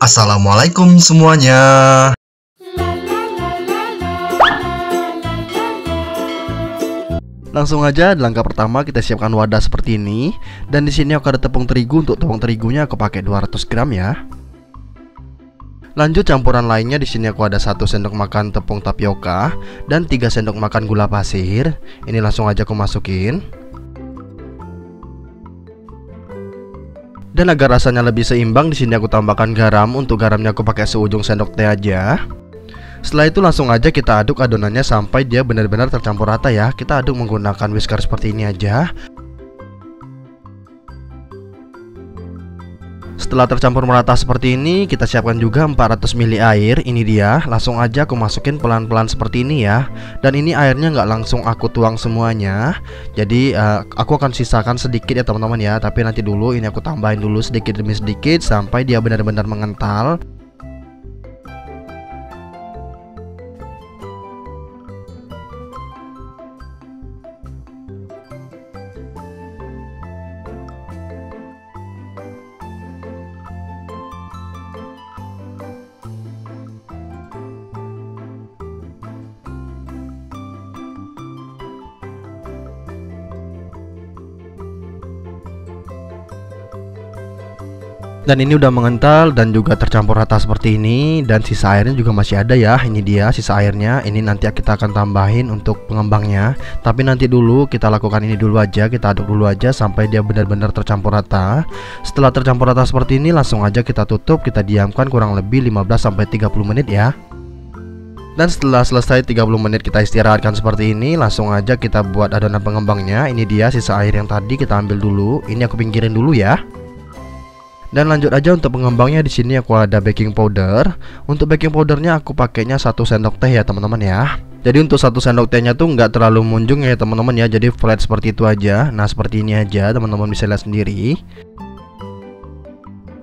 Assalamualaikum semuanya. Langsung aja di langkah pertama kita siapkan wadah seperti ini. Dan di sini aku ada tepung terigu. Untuk tepung terigunya aku pakai 200 gram ya. Lanjut campuran lainnya, di sini aku ada 1 sendok makan tepung tapioka dan 3 sendok makan gula pasir. Ini langsung aja aku masukin. Dan agar rasanya lebih seimbang, di sini aku tambahkan garam. Untuk garamnya aku pakai seujung sendok teh aja. Setelah itu langsung aja kita aduk adonannya sampai dia benar-benar tercampur rata ya. Kita aduk menggunakan whisker seperti ini aja. Setelah tercampur merata seperti ini, kita siapkan juga 400 ml air. Ini dia, langsung aja aku masukin pelan-pelan seperti ini ya. Dan ini airnya nggak langsung aku tuang semuanya. Jadi aku akan sisakan sedikit ya teman-teman ya. Tapi nanti dulu ini aku tambahin dulu sedikit demi sedikit sampai dia benar-benar mengental. Dan ini udah mengental dan juga tercampur rata seperti ini. Dan sisa airnya juga masih ada ya. Ini dia sisa airnya. Ini nanti kita akan tambahin untuk pengembangnya. Tapi nanti dulu kita lakukan ini dulu aja. Kita aduk dulu aja sampai dia benar-benar tercampur rata. Setelah tercampur rata seperti ini, langsung aja kita tutup. Kita diamkan kurang lebih 15-30 menit ya. Dan setelah selesai 30 menit kita istirahatkan seperti ini, langsung aja kita buat adonan pengembangnya. Ini dia sisa air yang tadi kita ambil dulu. Ini aku pinggirin dulu ya. Dan lanjut aja untuk pengembangnya, di sini aku ada baking powder. Untuk baking powdernya aku pakainya 1 sendok teh ya teman-teman ya. Jadi untuk 1 sendok tehnya tuh nggak terlalu munjung ya teman-teman ya. Jadi flat seperti itu aja. Nah seperti ini aja teman-teman bisa lihat sendiri.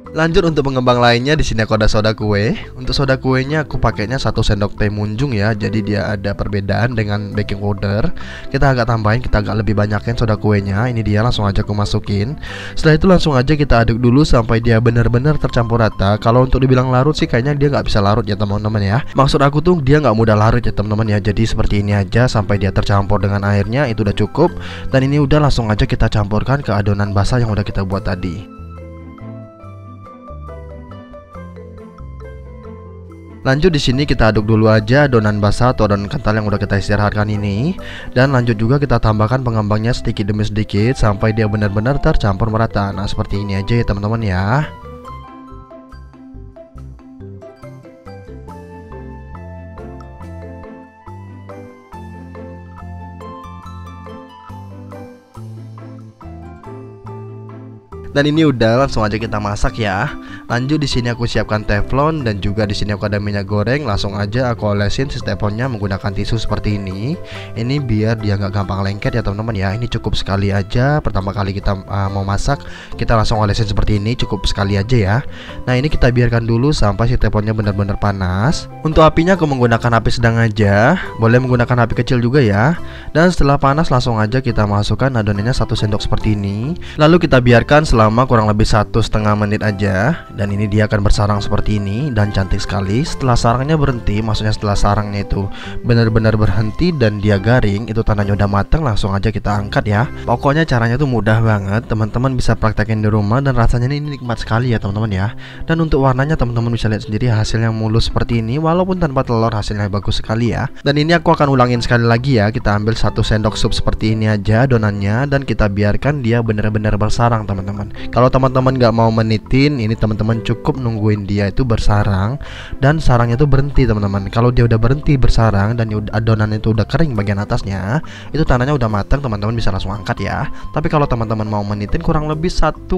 Lanjut untuk pengembang lainnya, di sini aku ada soda kue. Untuk soda kuenya aku pakainya 1 sendok teh munjung ya. Jadi dia ada perbedaan dengan baking powder. Kita agak tambahin, kita agak lebih banyakin soda kuenya. Ini dia, langsung aja aku masukin. Setelah itu langsung aja kita aduk dulu sampai dia benar-benar tercampur rata. Kalau untuk dibilang larut sih kayaknya dia nggak bisa larut ya teman-teman ya. Maksud aku tuh dia nggak mudah larut ya teman-teman ya. Jadi seperti ini aja sampai dia tercampur dengan airnya, itu udah cukup. Dan ini udah, langsung aja kita campurkan ke adonan basah yang udah kita buat tadi. Lanjut di sini kita aduk dulu aja adonan basah atau adonan kental yang udah kita istirahatkan ini. Dan lanjut juga kita tambahkan pengembangnya sedikit demi sedikit sampai dia benar-benar tercampur merata. Nah seperti ini aja ya teman-teman ya. Dan ini udah, langsung aja kita masak ya. Lanjut di sini aku siapkan teflon dan juga di sini aku ada minyak goreng. Langsung aja aku olesin si teflonnya menggunakan tisu seperti ini. Ini biar dia nggak gampang lengket ya teman-teman ya. Ini cukup sekali aja. Pertama kali kita mau masak, kita langsung olesin seperti ini, cukup sekali aja ya. Nah ini kita biarkan dulu sampai si teflonnya benar-benar panas. Untuk apinya aku menggunakan api sedang aja. Boleh menggunakan api kecil juga ya. Dan setelah panas langsung aja kita masukkan adonannya 1 sendok seperti ini. Lalu kita biarkan selama kurang lebih 1,5 menit aja. Dan ini dia akan bersarang seperti ini dan cantik sekali. Setelah sarangnya berhenti, maksudnya setelah sarangnya itu benar-benar berhenti dan dia garing, itu tandanya udah matang. Langsung aja kita angkat ya. Pokoknya caranya tuh mudah banget, teman-teman bisa praktekin di rumah. Dan rasanya ini nikmat sekali ya teman-teman ya. Dan untuk warnanya teman-teman bisa lihat sendiri, hasilnya mulus seperti ini. Walaupun tanpa telur, hasilnya bagus sekali ya. Dan ini aku akan ulangin sekali lagi ya. Kita ambil 1 sendok sup seperti ini aja adonannya, dan kita biarkan dia benar-benar bersarang teman-teman. Kalau teman-teman nggak mau menitin, ini teman-teman cukup nungguin dia itu bersarang dan sarangnya itu berhenti teman-teman. Kalau dia udah berhenti bersarang dan adonan itu udah kering bagian atasnya, itu tandanya udah matang, teman-teman bisa langsung angkat ya. Tapi kalau teman-teman mau menitin kurang lebih 1,20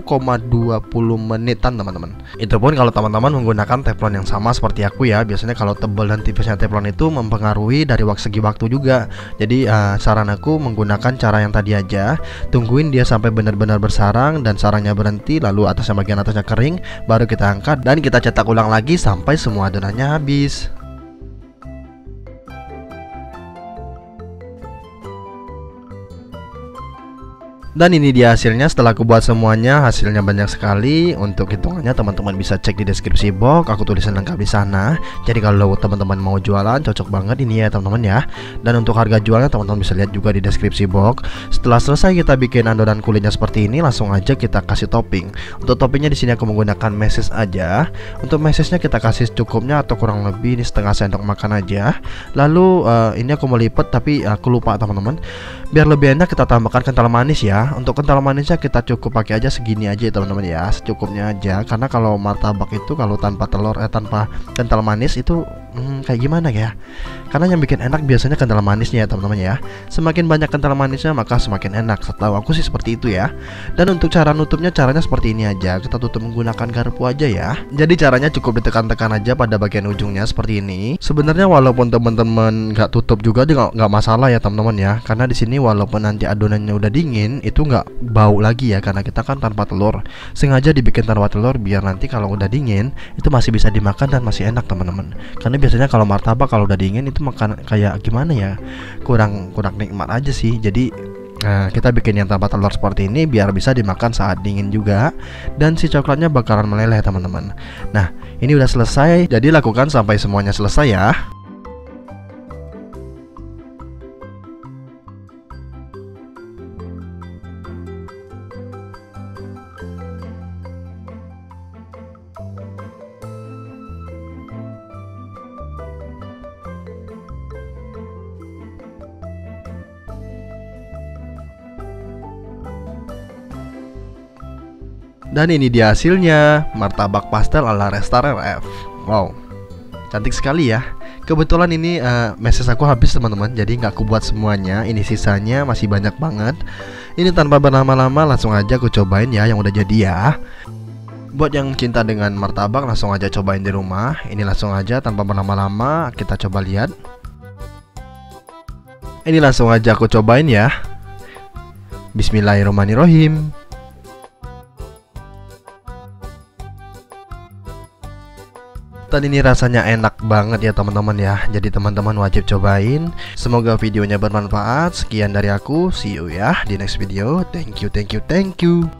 menitan teman-teman. Itu pun kalau teman-teman menggunakan teflon yang sama seperti aku ya. Biasanya kalau tebal dan tipisnya teflon itu mempengaruhi dari segi waktu juga. Jadi saran aku menggunakan cara yang tadi aja. Tungguin dia sampai benar-benar bersarang dan sarangnya berhenti, lalu bagian atasnya kering, baru kita angkat dan kita cetak ulang lagi sampai semua adonannya habis. Dan ini dia hasilnya. Setelah aku buat semuanya, hasilnya banyak sekali. Untuk hitungannya teman-teman bisa cek di deskripsi box, aku tulisan lengkap di sana. Jadi kalau teman-teman mau jualan, cocok banget ini ya teman-teman ya. Dan untuk harga jualnya teman-teman bisa lihat juga di deskripsi box. Setelah selesai kita bikin adonan kulitnya seperti ini, langsung aja kita kasih topping. Untuk toppingnya di sini aku menggunakan meses aja. Untuk mesesnya kita kasih cukupnya atau kurang lebih ini setengah sendok makan aja. Lalu ini aku melipet tapi aku lupa teman-teman. Biar lebih enak kita tambahkan kental manis ya. Untuk kental manisnya kita cukup pakai aja segini aja ya teman-teman ya, secukupnya aja. Karena kalau martabak itu kalau tanpa telur tanpa kental manis itu kayak gimana ya? Karena yang bikin enak biasanya kental manisnya ya teman-teman ya. Semakin banyak kental manisnya maka semakin enak. Setahu aku sih seperti itu ya. Dan untuk cara nutupnya caranya seperti ini aja. Kita tutup menggunakan garpu aja ya. Jadi caranya cukup ditekan-tekan aja pada bagian ujungnya seperti ini. Sebenarnya walaupun teman-teman nggak tutup juga nggak masalah ya teman-teman ya. Karena di sini walaupun nanti adonannya udah dingin itu nggak bau lagi ya, karena kita kan tanpa telur. Sengaja dibikin tanpa telur biar nanti kalau udah dingin itu masih bisa dimakan dan masih enak teman-teman. Karena biasanya kalau martabak kalau udah dingin itu makan kayak gimana ya, kurang nikmat aja sih. Jadi kita bikin yang tanpa telur seperti ini biar bisa dimakan saat dingin juga. Dan si coklatnya bakalan meleleh teman-teman. Nah ini udah selesai, jadi lakukan sampai semuanya selesai ya. Dan ini dia hasilnya, martabak pastel ala Restar RF. Wow, cantik sekali ya. Kebetulan ini meses aku habis teman-teman, jadi nggak aku buat semuanya. Ini sisanya masih banyak banget. Ini tanpa berlama-lama langsung aja aku cobain ya yang udah jadi ya. Buat yang cinta dengan martabak langsung aja cobain di rumah. Ini langsung aja tanpa berlama-lama kita coba lihat. Ini langsung aja aku cobain ya. Bismillahirrahmanirrahim. Dan ini rasanya enak banget ya teman-teman ya. Jadi teman-teman wajib cobain. Semoga videonya bermanfaat. Sekian dari aku. See you ya di next video. Thank you.